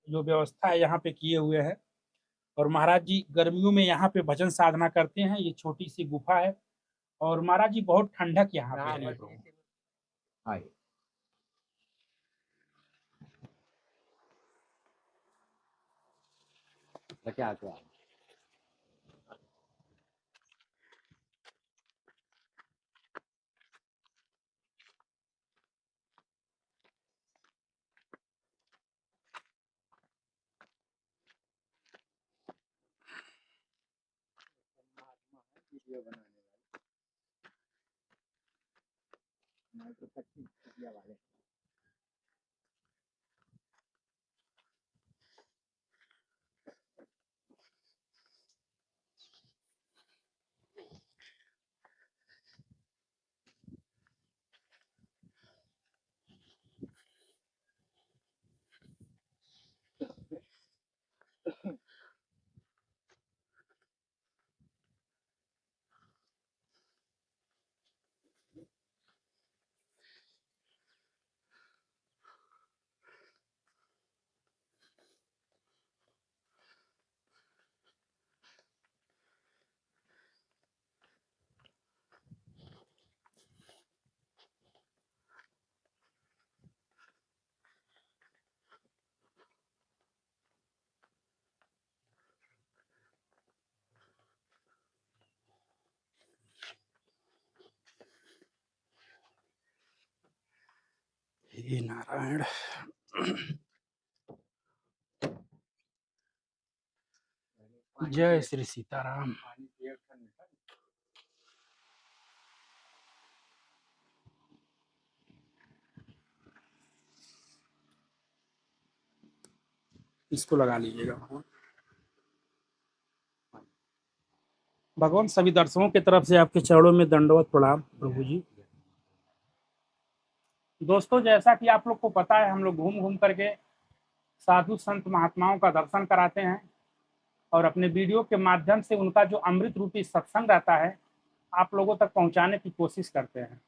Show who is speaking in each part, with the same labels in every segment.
Speaker 1: जो व्यवस्था है यहाँ पे किए हुए हैं। और महाराज जी गर्मियों में यहाँ पे भजन साधना करते हैं। ये छोटी सी गुफा है और महाराज जी बहुत ठंडक यहाँ पे है।
Speaker 2: हाँ क्या क्या वीडियो बनाने वाले
Speaker 1: हे नारायण। जय श्री सीताराम। इसको लगा लीजिएगा भगवान। भगवान सभी दर्शकों की तरफ से आपके चरणों में दंडवत प्रणाम प्रभु जी। दोस्तों जैसा कि आप लोग को पता है, हम लोग घूम घूम करके साधु संत महात्माओं का दर्शन कराते हैं और अपने वीडियो के माध्यम से उनका जो अमृत रूपी सत्संग रहता है आप लोगों तक पहुंचाने की कोशिश करते हैं।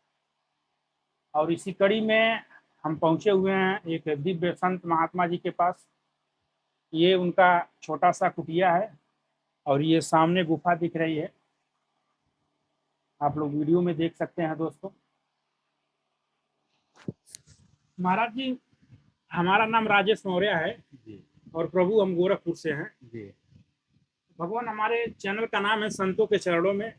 Speaker 1: और इसी कड़ी में हम पहुंचे हुए हैं एक दिव्य संत महात्मा जी के पास। ये उनका छोटा सा कुटिया है और ये सामने गुफा दिख रही है, आप लोग वीडियो में देख सकते हैं। दोस्तों महाराज जी, हमारा नाम राजेश मौर्य है
Speaker 2: जी
Speaker 1: और प्रभु हम गोरखपुर से हैं।
Speaker 2: जी
Speaker 1: भगवान हमारे चैनल का नाम है संतों के चरणों में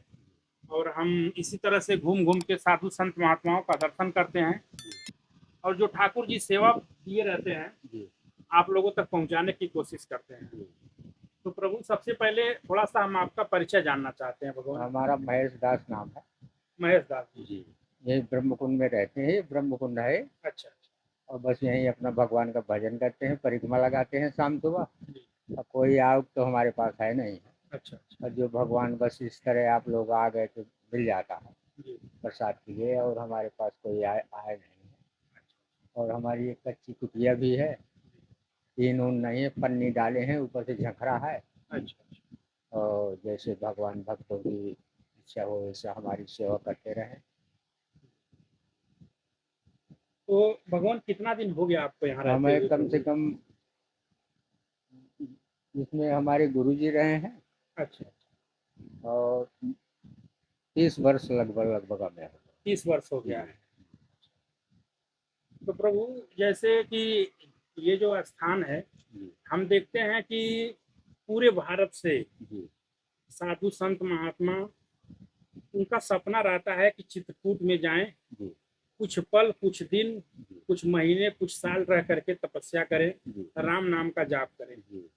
Speaker 1: और हम इसी तरह से घूम घूम के साधु संत महात्माओं का दर्शन करते हैं और जो ठाकुर जी सेवा दिए रहते हैं
Speaker 2: जी
Speaker 1: आप लोगों तक पहुंचाने की कोशिश करते हैं। तो प्रभु सबसे पहले थोड़ा सा हम आपका परिचय जानना चाहते हैं। भगवान
Speaker 2: हमारा महेश दास नाम है।
Speaker 1: महेश दास जी।
Speaker 2: जी यही ब्रह्मकुंड में रहते हैं, ब्रह्मकुंड है।
Speaker 1: अच्छा
Speaker 2: और बस यहीं अपना भगवान का भजन करते हैं, परिक्रमा लगाते हैं शाम सुबह।
Speaker 1: जी।
Speaker 2: अब कोई आउट तो हमारे पास है नहीं।
Speaker 1: अच्छा
Speaker 2: और जो भगवान बस इस तरह आप लोग आ गए तो मिल जाता है
Speaker 1: जी।
Speaker 2: प्रसाद के लिए, और हमारे पास कोई आए नहीं है। और हमारी एक कच्ची कुटिया भी है, टीन ऊन नहीं है, पन्नी डाले हैं, ऊपर से झखरा है।
Speaker 1: अच्छा।
Speaker 2: और जैसे भगवान भक्तों की इच्छा हो वैसे हमारी सेवा करते रहें।
Speaker 1: तो भगवान कितना दिन हो गया आपको यहाँ रहते
Speaker 2: हमें
Speaker 1: हुए?
Speaker 2: कम से कम इसमें हमारे गुरुजी रहे हैं
Speaker 1: अच्छा।
Speaker 2: और 30 वर्ष लगभग हमें।
Speaker 1: 30 वर्ष हो गया है। तो प्रभु जैसे कि ये जो स्थान है,
Speaker 2: जी
Speaker 1: हम देखते हैं कि पूरे भारत से
Speaker 2: जी
Speaker 1: साधु संत महात्मा उनका सपना रहता है कि चित्रकूट में जाएं,
Speaker 2: जी
Speaker 1: कुछ पल कुछ दिन
Speaker 2: जी
Speaker 1: कुछ महीने कुछ साल रह करके तपस्या करें,
Speaker 2: जी
Speaker 1: राम नाम का जाप करें।
Speaker 2: जी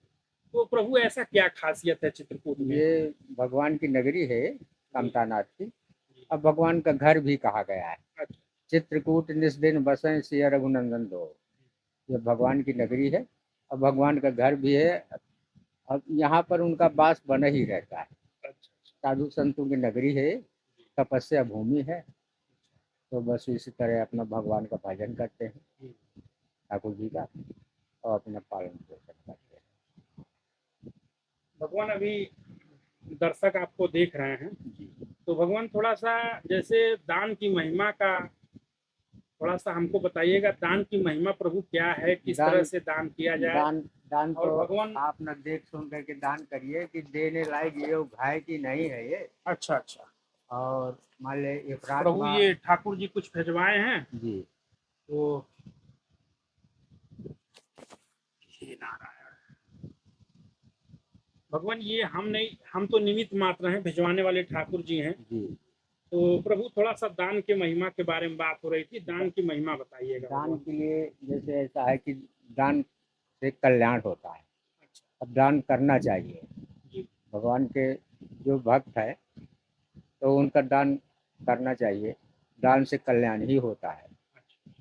Speaker 1: तो प्रभु ऐसा क्या खासियत है चित्रकूट में?
Speaker 2: ये भगवान की नगरी है कामतानाथ की। अब भगवान का घर भी कहा गया है।
Speaker 1: अच्छा।
Speaker 2: चित्रकूट निस दिन बसें सिया रघुनंदन दो। ये भगवान की नगरी है और भगवान का घर भी है। अब यहाँ पर उनका वास बना ही रहता है।
Speaker 1: अच्छा।
Speaker 2: साधु संतों की नगरी है, तपस्या भूमि है। तो बस इसी तरह अपना भगवान का भजन करते हैं, ठाकुर जी का, और अपना पालन पोषण करते हैं।
Speaker 1: भगवान अभी दर्शक आपको देख रहे हैं,
Speaker 2: जी
Speaker 1: तो भगवान थोड़ा सा जैसे दान की महिमा का थोड़ा सा हमको बताइएगा। दान की महिमा प्रभु क्या है, किस तरह
Speaker 2: दान
Speaker 1: से दान किया जाए?
Speaker 2: दान दान
Speaker 1: और
Speaker 2: तो
Speaker 1: भगवान।
Speaker 2: आप न देख सुन करके दान करिए कि देने लायक ये है कि नहीं है ये।
Speaker 1: अच्छा अच्छा।
Speaker 2: और मान ले इफरात
Speaker 1: प्रभु ये ठाकुर जी कुछ भिजवाए हैं
Speaker 2: जी
Speaker 1: तो हे नारायण। भगवान ये हम नहीं, हम तो निमित्त मात्र हैं, भिजवाने वाले ठाकुर जी हैं।
Speaker 2: जी।
Speaker 1: तो प्रभु थोड़ा सा दान के महिमा के बारे में बात हो रही थी, दान की महिमा बताइएगा
Speaker 2: दान
Speaker 1: भगवान।
Speaker 2: के लिए जैसे ऐसा है कि दान से कल्याण होता है।
Speaker 1: अच्छा
Speaker 2: अब दान करना चाहिए।
Speaker 1: जी।
Speaker 2: भगवान के जो भक्त है तो उनका दान करना चाहिए। दान से कल्याण ही होता है।
Speaker 1: अच्छा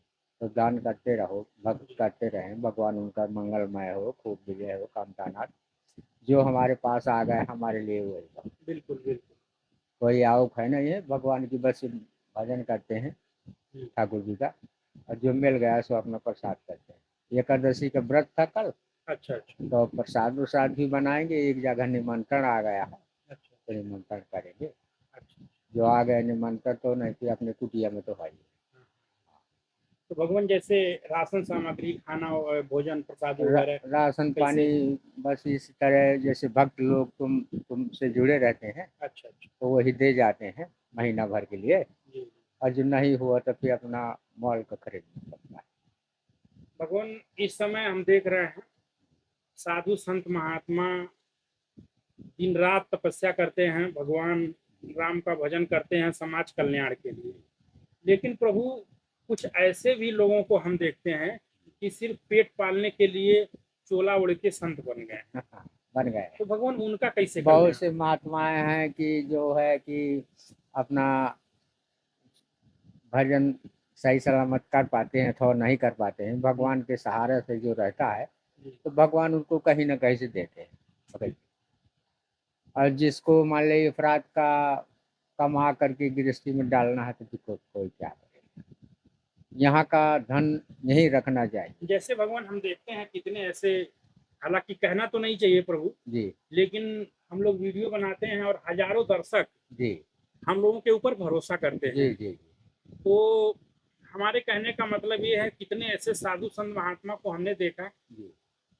Speaker 2: तो दान करते रहो, भक्त
Speaker 1: जी।
Speaker 2: करते रहें, भगवान उनका मंगलमय हो, खूब विजय हो, कामतानाथ जो हमारे पास आ गए हमारे लिए वही।
Speaker 1: बिल्कुल बिल्कुल।
Speaker 2: कोई आवक है नहीं है भगवान की, बस भजन करते हैं
Speaker 1: जी।
Speaker 2: ठाकुर जी का, और जो मिल गया सो अपना प्रसाद करते हैं। एकादशी का व्रत था कल,
Speaker 1: अच्छा अच्छा
Speaker 2: तो प्रसाद वसाद भी बनाएंगे। एक जगह निमंत्रण आ गया है
Speaker 1: अच्छा
Speaker 2: तो निमंत्रण करेंगे।
Speaker 1: अच्छा।
Speaker 2: जो आ गए निमंत्रण तो नहीं फिर अपने कुटिया में तो है ही।
Speaker 1: तो भगवान जैसे राशन सामग्री, खाना और भोजन प्रसाद वगैरह
Speaker 2: राशन पानी
Speaker 1: कैसे?
Speaker 2: बस इस तरह जैसे भक्त लोग तुमसे जुड़े रहते हैं
Speaker 1: अच्छा अच्छा
Speaker 2: तो वही दे जाते हैं महीना भर के लिए।
Speaker 1: जी।
Speaker 2: और जो नहीं हुआ तो फिर अपना मॉल का खरीदना पड़ता है।
Speaker 1: भगवान इस समय हम देख रहे हैं साधु संत महात्मा दिन रात तपस्या करते हैं, भगवान राम का भजन करते हैं समाज कल्याण के लिए। लेकिन प्रभु कुछ ऐसे भी लोगों को हम देखते हैं कि सिर्फ पेट पालने के लिए चोला ओढ़ के संत बन गए।
Speaker 2: बन गए।
Speaker 1: तो भगवान उनका कैसे
Speaker 2: बहुत
Speaker 1: कल्याण?
Speaker 2: से महात्माएं हैं कि जो है कि अपना भजन सही सलामत कर पाते हैं अथवा नहीं कर पाते हैं। भगवान के सहारे से जो रहता है
Speaker 1: जी
Speaker 2: तो भगवान उनको कहीं ना कहीं से देते हैं पकड़ के। और जिसको मान ली अफराद का कमा करके गृहस्थी में डालना है तो कोई क्या करेगा। यहाँ का धन यही रखना चाहिए।
Speaker 1: जैसे भगवान हम देखते हैं कितने ऐसे, हालांकि कहना तो नहीं चाहिए प्रभु,
Speaker 2: जी
Speaker 1: लेकिन हम लोग वीडियो बनाते हैं और हजारों दर्शक
Speaker 2: जी
Speaker 1: हम लोगों के ऊपर भरोसा करते हैं।
Speaker 2: जी जी
Speaker 1: तो हमारे कहने का मतलब ये है कितने ऐसे साधु संत महात्मा को हमने देखा
Speaker 2: जी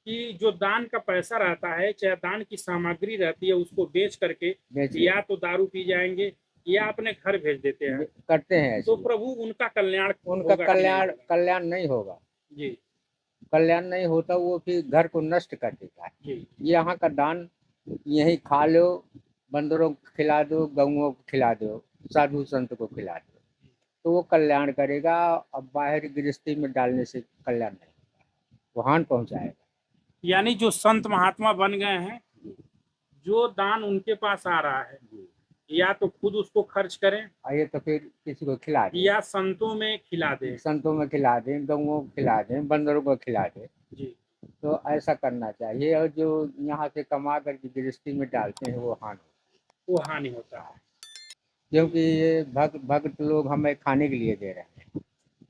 Speaker 1: कि जो दान का पैसा रहता है, चाहे दान की सामग्री रहती है, उसको बेच करके
Speaker 2: बेच
Speaker 1: या
Speaker 2: लेते
Speaker 1: तो दारू पी जाएंगे या अपने घर भेज देते हैं।
Speaker 2: करते हैं ऐसे
Speaker 1: तो
Speaker 2: लोग।
Speaker 1: प्रभु उनका कल्याण
Speaker 2: उनका
Speaker 1: होगा कि नहीं
Speaker 2: कल्याण
Speaker 1: होगा?
Speaker 2: कल्याण नहीं होगा।
Speaker 1: जी
Speaker 2: कल्याण नहीं होता, वो फिर घर को नष्ट कर देता है।
Speaker 1: जी
Speaker 2: यहाँ का दान यही खा लो, बंदरों को खिला दो, गऊओं को खिला दो, साधु संत को खिला दो, तो वो कल्याण करेगा। अब बाहर गृहस्थी में डालने से कल्याण नहीं होगा, वो हानि पहुंचाएगा।
Speaker 1: यानी जो संत महात्मा बन गए हैं,
Speaker 2: जी
Speaker 1: जो दान उनके पास आ रहा है
Speaker 2: जी।
Speaker 1: या तो खुद उसको खर्च करें
Speaker 2: और ये तो फिर किसी को खिला दें,
Speaker 1: या संतों में खिला दें।
Speaker 2: संतों में खिला दें, गऊओं को खिला दें, बंदरों को खिला दें।
Speaker 1: जी
Speaker 2: तो ऐसा करना चाहिए। और जो यहाँ से कमा करके गृहस्थी में डालते हैं वो हानि
Speaker 1: वो हानि होता
Speaker 2: होता है।
Speaker 1: है।
Speaker 2: क्योंकि ये भक्त लोग हमें खाने के लिए दे रहे हैं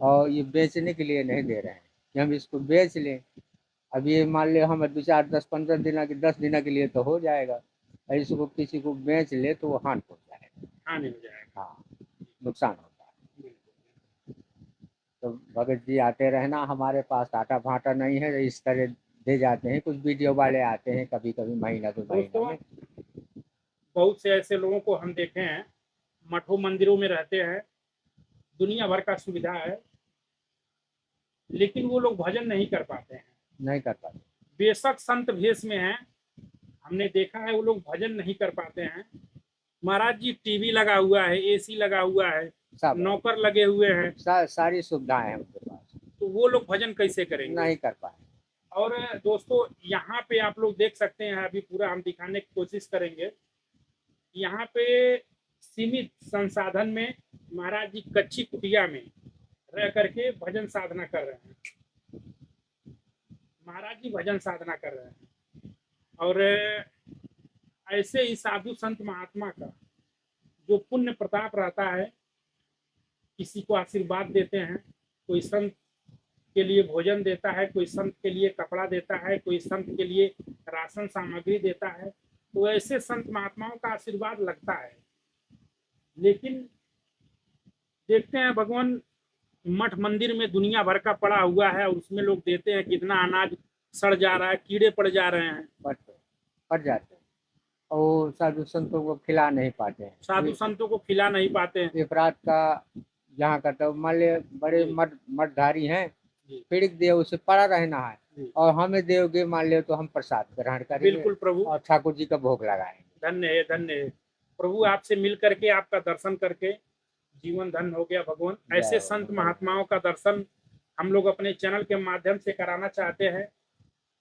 Speaker 2: और ये बेचने के लिए नहीं दे रहे हैं कि हम इसको बेच लें। अब ये मान लो हम 2 4 10 15 दिन 10 दिन के लिए तो हो जाएगा, और इसको किसी को बेच ले तो वो हानि हो जाएगा।
Speaker 1: हानि हो जाएगा।
Speaker 2: हाँ, नुकसान होता है।
Speaker 1: बिल्कुल।
Speaker 2: तो भगत जी आते रहना, हमारे पास आटा भाटा नहीं है, इस तरह दे जाते हैं। कुछ वीडियो वाले आते हैं कभी कभी महीना 2 महीना
Speaker 1: दोस्तों
Speaker 2: में।
Speaker 1: बहुत से ऐसे लोगों को हम देखे हैं, मठों मंदिरों में रहते हैं, दुनिया भर का सुविधा है, लेकिन वो लोग भजन नहीं कर पाते हैं।
Speaker 2: नहीं कर पाते।
Speaker 1: बेशक संत भेष में हैं, हमने देखा है वो लोग भजन नहीं कर पाते हैं। महाराज जी टीवी लगा हुआ है, एसी लगा हुआ है,
Speaker 2: सब है,
Speaker 1: नौकर लगे हुए हैं,
Speaker 2: सारी सुविधाएं हैं उनके पास,
Speaker 1: तो वो लोग भजन कैसे करेंगे?
Speaker 2: नहीं कर पाए।
Speaker 1: और दोस्तों यहाँ पे आप लोग देख सकते हैं, अभी पूरा हम दिखाने की कोशिश करेंगे। यहाँ पे सीमित संसाधन में महाराज जी कच्ची कुटिया में रह करके भजन साधना कर रहे हैं। महाराज जी भजन साधना कर रहे हैं। और ऐसे ही साधु संत महात्मा का जो पुण्य प्रताप रहता है, किसी को आशीर्वाद देते हैं, कोई संत के लिए भोजन देता है, कोई संत के लिए कपड़ा देता है, कोई संत के लिए राशन सामग्री देता है, तो ऐसे संत महात्माओं का आशीर्वाद लगता है। लेकिन देखते हैं भगवान, मठ मंदिर में दुनिया भर का पड़ा हुआ है और उसमें लोग देते हैं कितना अनाज सड़ जा रहा है, कीड़े पड़ जा रहे हैं,
Speaker 2: पड़ जाते हैं और साधु संतों को खिला नहीं पाते हैं।
Speaker 1: साधु संतों को खिला नहीं पाते हैं।
Speaker 2: अपराध का जहाँ का तो मान लिया बड़े
Speaker 1: जी।
Speaker 2: मठधारी हैं,
Speaker 1: जी।
Speaker 2: पीड़ित देव उसे पड़ा रहना है
Speaker 1: जी।
Speaker 2: और हमें देवगे मान लिया तो हम प्रसाद ग्रहण करेंगे
Speaker 1: बिल्कुल प्रभु,
Speaker 2: और ठाकुर जी का भोग लगाएंगे।
Speaker 1: धन्य है, धन्य है प्रभु, आपसे मिल करके, आपका दर्शन करके जीवन धन्य हो गया भगवान। ऐसे संत महात्माओं का दर्शन हम लोग अपने चैनल के माध्यम से कराना चाहते हैं,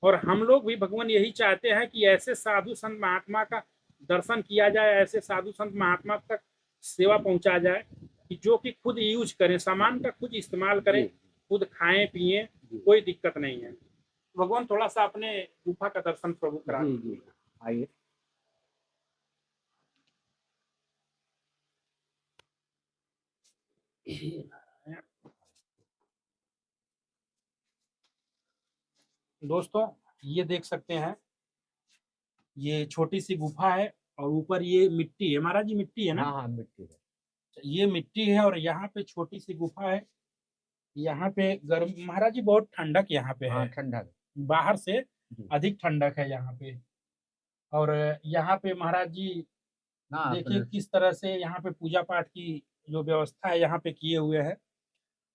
Speaker 1: और हम लोग भी भगवान यही चाहते हैं कि ऐसे साधु संत महात्मा का दर्शन किया जाए, ऐसे साधु संत महात्मा तक सेवा पहुंचा जाए कि जो कि खुद यूज करें, सामान का खुद इस्तेमाल करें, खुद खाएं पिए, कोई दिक्कत नहीं है। भगवान थोड़ा सा अपने गुफा का दर्शन प्रभु करा दीजिए।
Speaker 2: आइए।
Speaker 1: दोस्तों ये देख सकते हैं, ये छोटी सी गुफा है और ऊपर ये मिट्टी है, महाराज जी मिट्टी है ना?
Speaker 2: हाँ हाँ मिट्टी है,
Speaker 1: ये मिट्टी है और यहाँ पे छोटी सी गुफा है। यहाँ पे गर्म, महाराज जी बहुत ठंडक यहाँ पे
Speaker 2: हाँ
Speaker 1: है,
Speaker 2: ठंडक,
Speaker 1: बाहर से अधिक ठंडक है यहाँ पे। और यहाँ पे महाराज जी
Speaker 2: हाँ
Speaker 1: देखिए किस तरह से यहाँ पे पूजा पाठ की जो व्यवस्था है यहाँ पे किए हुए है।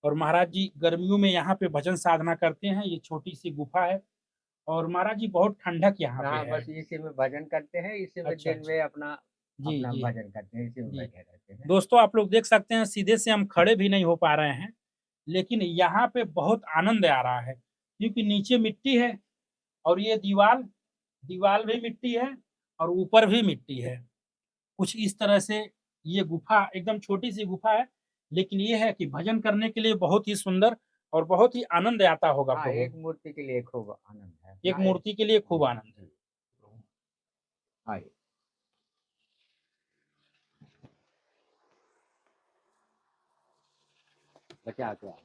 Speaker 1: और महाराज जी गर्मियों में यहाँ पे भजन साधना करते हैं। ये छोटी सी गुफा है और महाराज जी बहुत ठंडक यहाँ पे
Speaker 2: हाँ
Speaker 1: है।
Speaker 2: बस इसी में भजन करते हैं, इसी में
Speaker 1: अच्छा,
Speaker 2: दिन में अपना
Speaker 1: जी
Speaker 2: अपना
Speaker 1: जी
Speaker 2: भजन करते हैं, इसी में
Speaker 1: जी।
Speaker 2: बैठे रहते हैं।
Speaker 1: दोस्तों आप लोग देख सकते हैं, सीधे से हम खड़े भी नहीं हो पा रहे हैं, लेकिन यहाँ पे बहुत आनंद आ रहा है क्योंकि नीचे मिट्टी है और ये दीवार दीवार भी मिट्टी है और ऊपर भी मिट्टी है। कुछ इस तरह से ये गुफा एकदम छोटी सी गुफा है, लेकिन ये है कि भजन करने के लिए बहुत ही सुंदर और बहुत ही आनंद आता होगा
Speaker 2: हाँ
Speaker 1: प्रभु।
Speaker 2: एक मूर्ति के लिए खूब आनंद है,
Speaker 1: एक मूर्ति के लिए खूब आनंद है।
Speaker 2: आइए। बचा के आए।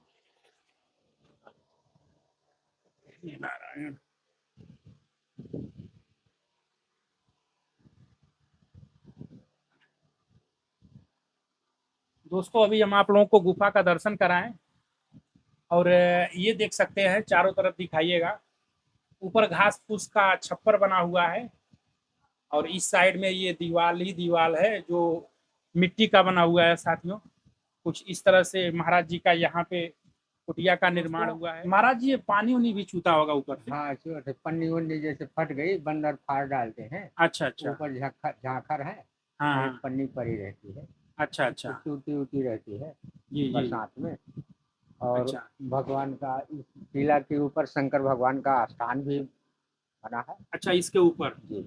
Speaker 1: नारायण। दोस्तों अभी हम आप लोगों को गुफा का दर्शन कराएं और ये देख सकते हैं, चारों तरफ दिखाइएगा, ऊपर घास फूस का छप्पर बना हुआ है और इस साइड में ये दीवार ही दीवार है जो मिट्टी का बना हुआ है साथियों। कुछ इस तरह से महाराज जी का यहाँ पे कुटिया का निर्माण हुआ है। महाराज जी ये पानी उनी भी छूता होगा ऊपर से?
Speaker 2: हाँ पन्नी वन्नी जैसे फट गई, बंदर फाड़ डालते हैं।
Speaker 1: अच्छा अच्छा।
Speaker 2: ऊपर झाखर है,
Speaker 1: हाँ
Speaker 2: पन्नी पड़ी रहती है।
Speaker 1: अच्छा अच्छा।
Speaker 2: टूटी उटी रहती है
Speaker 1: जी
Speaker 2: बरसात में। और
Speaker 1: अच्छा
Speaker 2: भगवान का इस टीला के ऊपर शंकर भगवान का स्थान भी बना है।
Speaker 1: अच्छा, इसके ऊपर
Speaker 2: जी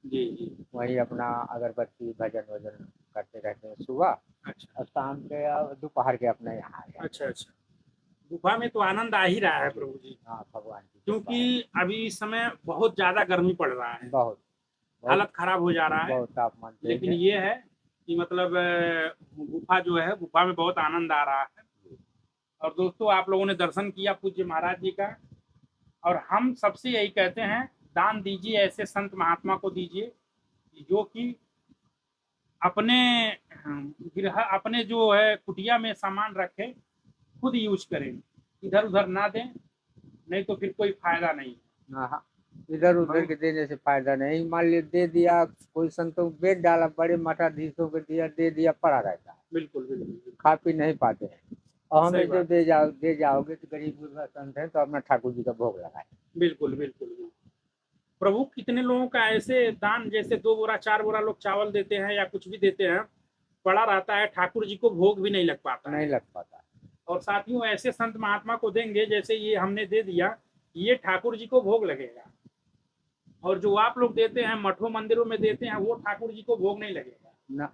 Speaker 1: जी जी।
Speaker 2: वही अपना अगरबत्ती भजन वजन करते रहते हैं सुबह
Speaker 1: अच्छा
Speaker 2: और शाम के या दोपहर के अपने यहाँ।
Speaker 1: अच्छा अच्छा। गुफा में तो आनंद आ ही रहा है प्रभु जी।
Speaker 2: हाँ भगवान की,
Speaker 1: क्योंकि अभी इस समय बहुत ज्यादा गर्मी पड़ रहा है,
Speaker 2: बहुत
Speaker 1: हालत खराब हो जा रहा है,
Speaker 2: बहुत तापमान तेज
Speaker 1: लेकिन
Speaker 2: है।
Speaker 1: ये है कि मतलब गुफा जो है, गुफा में बहुत आनंद आ रहा है। और दोस्तों आप लोगों ने दर्शन किया पूज्य महाराज जी का, और हम सबसे यही कहते हैं, दान दीजिए, ऐसे संत महात्मा को दीजिए जो कि अपने गृह, अपने जो है कुटिया में सामान रखे, खुद यूज करें, इधर उधर ना दें, नहीं तो फिर कोई फायदा नहीं।
Speaker 2: हाँ इधर उधर के देने से फायदा नहीं। मान लिया दे दिया, कोई संतों को बेच डाला, बड़े मठाधीशों को दिया, दे दिया, पड़ा रहता है,
Speaker 1: बिल्कुल बिल्कुल,
Speaker 2: खा पी नहीं पाते हैं। और हमें
Speaker 1: सही
Speaker 2: जो
Speaker 1: बात।
Speaker 2: दे जाओगे तो गरीब गुरबा संत है तो अपना ठाकुर जी का भोग लगाए।
Speaker 1: बिल्कुल बिल्कुल बिल्कुल। प्रभु कितने लोगों का ऐसे दान, जैसे 2 बोरा 4 बोरा लोग चावल देते हैं या कुछ भी देते हैं, पड़ा रहता है, ठाकुर जी को भोग भी नहीं लग पाता है।
Speaker 2: नहीं लग पाता।
Speaker 1: और साथियों ऐसे संत महात्मा को देंगे, जैसे ये हमने दे दिया, ये ठाकुर जी को भोग लगेगा। और जो आप लोग देते हैं, मठों मंदिरों में देते हैं, वो ठाकुर जी को भोग नहीं लगेगा
Speaker 2: ना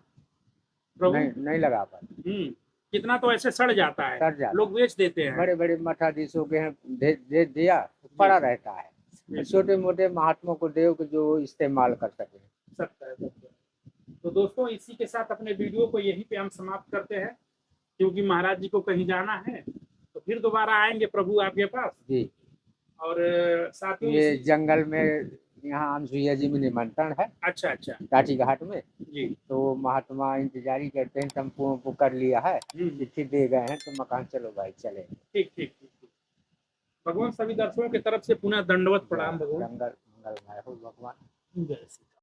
Speaker 1: प्रभु।
Speaker 2: नहीं लगा पाते।
Speaker 1: कितना तो ऐसे सड़ जाता है,
Speaker 2: सड़ जाता,
Speaker 1: लोग बेच देते हैं।
Speaker 2: बड़े बड़े मठाधीशों के हैं, दे दिया तो पड़ा रहता है। छोटे मोटे महात्मा को दे जो इस्तेमाल कर सके।
Speaker 1: सकता है। तो दोस्तों इसी के साथ अपने वीडियो को यहीं पे हम समाप्त करते हैं, क्योंकि महाराज जी को कहीं जाना है, तो फिर दोबारा आएंगे प्रभु आपके पास।
Speaker 2: जी
Speaker 1: और साथियों
Speaker 2: ये जंगल में यहाँ अनसुईया जी में निमंत्रण है।
Speaker 1: अच्छा अच्छा
Speaker 2: टाटी घाट में
Speaker 1: जी।
Speaker 2: तो महात्मा इंतजारी करते हैं, टेम्पो वम्पो कर लिया है, चिट्ठी दे गए हैं तो मकान चलो भाई चले।
Speaker 1: ठीक ठीक ठीक। भगवान सभी दर्शकों की तरफ से पुनः दंडवत प्रणाम भगवान।
Speaker 2: मंगलमय हो भगवान।
Speaker 1: जय श्री राम।